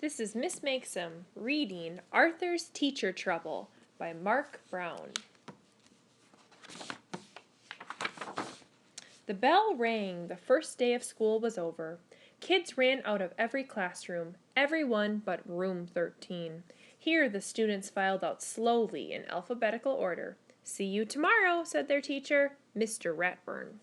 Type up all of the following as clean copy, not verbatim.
This is Miss Makesome reading Arthur's Teacher Trouble by Mark Brown. The bell rang. The first day of school was over. Kids ran out of every classroom, everyone but room 13. Here the students filed out slowly in alphabetical order. "See you tomorrow," said their teacher, Mr. Ratburn.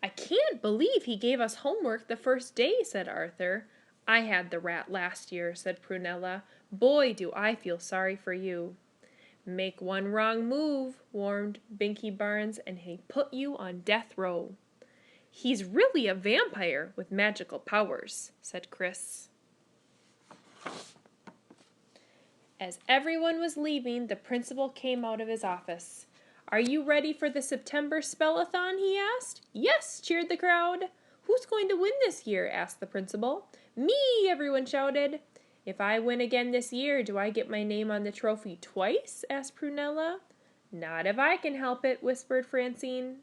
"I can't believe he gave us homework the first day," said Arthur. "I had the rat last year," said Prunella. "Boy, do I feel sorry for you." "Make one wrong move," warned Binky Barnes, "and he put you on death row." "He's really a vampire with magical powers," said Chris. As everyone was leaving, the principal came out of his office. "Are you ready for the September Spellathon?" he asked. "Yes," cheered the crowd. "Who's going to win this year?" asked the principal. "Me!" everyone shouted. "If I win again this year, do I get my name on the trophy twice?" asked Prunella. "Not if I can help it," whispered Francine.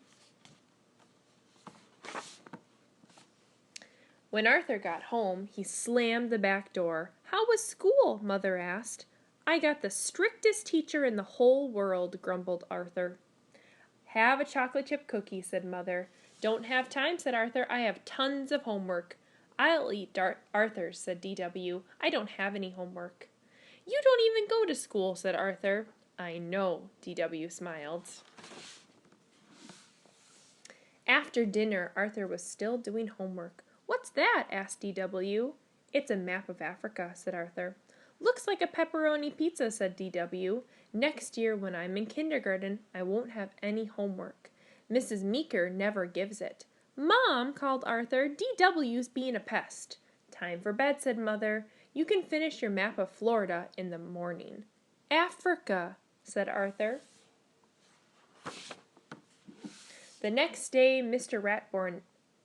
When Arthur got home, he slammed the back door. "How was school?" Mother asked. "I got the strictest teacher in the whole world," grumbled Arthur. "Have a chocolate chip cookie," said Mother. "Don't have time," said Arthur. "I have tons of homework." "I'll eat Arthur's," said D.W. "I don't have any homework." "You don't even go to school," said Arthur. "I know," D.W. smiled. After dinner, Arthur was still doing homework. "What's that?" asked D.W. "It's a map of Africa," said Arthur. "Looks like a pepperoni pizza," said D.W. "Next year, when I'm in kindergarten, I won't have any homework. Mrs. Meeker never gives it." "Mom," called Arthur, "D.W.'s being a pest." "Time for bed," said Mother. "You can finish your map of Florida in the morning." "Africa," said Arthur. The next day, Mr.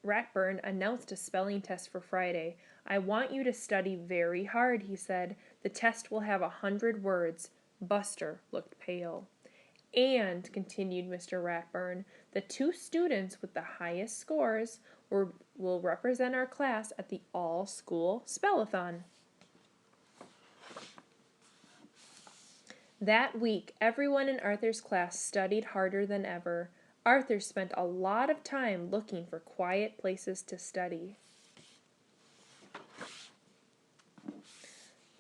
Ratburn announced a spelling test for Friday. "I want you to study very hard," he said. "The test will have 100 words." Buster looked pale. "And," continued Mr. Ratburn, "the 2 students with the highest scores will represent our class at the all-school spellathon." That week, everyone in Arthur's class studied harder than ever. Arthur spent a lot of time looking for quiet places to study.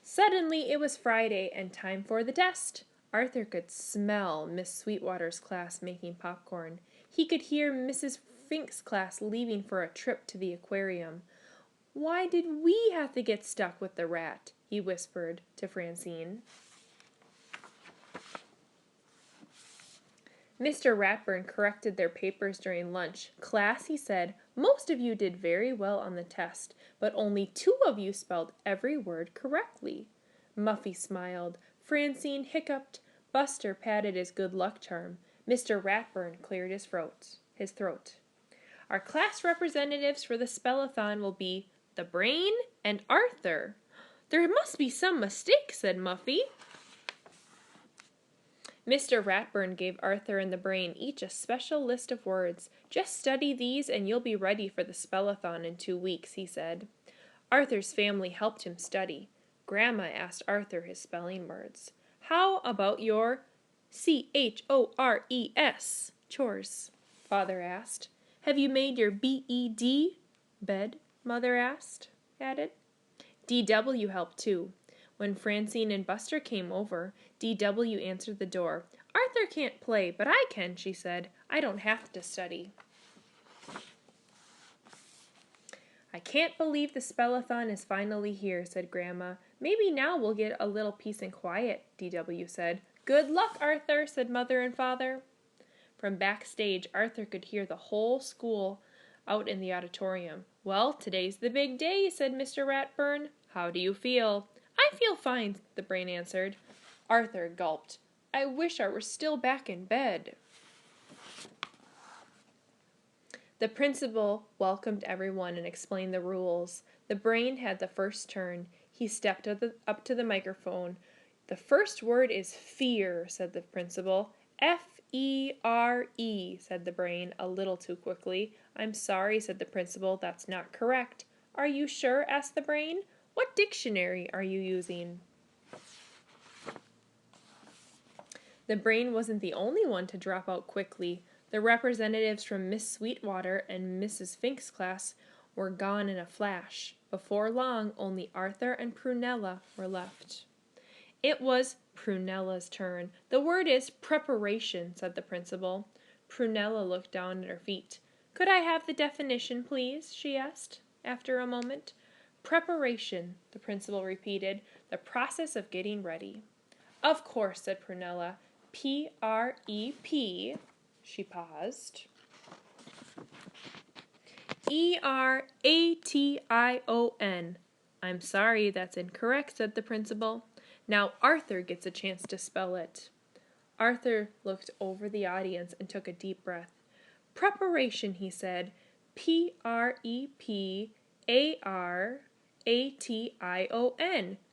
Suddenly, it was Friday and time for the test. Arthur could smell Miss Sweetwater's class making popcorn. He could hear Mrs. Fink's class leaving for a trip to the aquarium. "Why did we have to get stuck with the rat?" he whispered to Francine. Mr. Ratburn corrected their papers during lunch. "Class," he said, "most of you did very well on the test, but only 2 of you spelled every word correctly." Muffy smiled. Francine hiccuped. Buster patted his good luck charm. Mr. Ratburn cleared his throat. "Our class representatives for the spellathon will be the Brain and Arthur." "There must be some mistake," said Muffy. Mr. Ratburn gave Arthur and the Brain each a special list of words. "Just study these and you'll be ready for the spellathon in 2 weeks," he said. Arthur's family helped him study. Grandma asked Arthur his spelling words. "How about your chores?" Chores, Father asked. "Have you made your bed?" Bed, Mother added. D.W. helped too. When Francine and Buster came over, D.W. answered the door. "Arthur can't play, but I can," she said. "I don't have to study." "I can't believe the spellathon is finally here," said Grandma. "Maybe now we'll get a little peace and quiet," D.W. said. "Good luck, Arthur," said Mother and Father. From backstage, Arthur could hear the whole school out in the auditorium. "Well, today's the big day," said Mr. Ratburn. "How do you feel?" "I feel fine," the Brain answered. Arthur gulped. "I wish I were still back in bed." The principal welcomed everyone and explained the rules. The Brain had the first turn. He stepped up to the microphone. "The first word is fear," said the principal. "F-E-R-E, said the Brain, a little too quickly. "I'm sorry," said the principal. "That's not correct." Are you sure? Asked the brain. What dictionary are you using? The brain wasn't the only one to drop out quickly. The representatives from Miss Sweetwater and Mrs. Fink's class were gone in a flash. Before long, only Arthur and Prunella were left. It was Prunella's turn. The word is preparation, said the principal. Prunella looked down at her feet. Could I have the definition, please? She asked, after a moment. Preparation, the principal repeated, the process of getting ready. Of course, said Prunella. P-R-E-P. She paused. E-R-A-T-I-O-N. I'm sorry, that's incorrect, said the principal. Now Arthur gets a chance to spell it. Arthur looked over the audience and took a deep breath. Preparation, he said. P-R-E-P-A-R-A-T-I-O-N.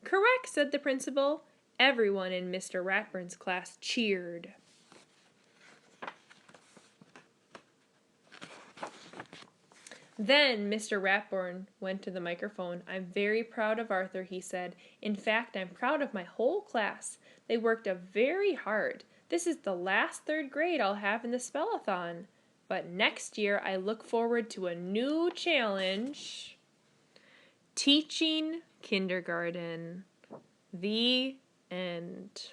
Correct, said the principal. Everyone in Mr. Ratburn's class cheered. Then Mr. Ratburn went to the microphone. I'm very proud of Arthur, he said. In fact, I'm proud of my whole class. They worked very hard. This is the last third grade I'll have in the spellathon. But next year I look forward to a new challenge. Teaching kindergarten. The end.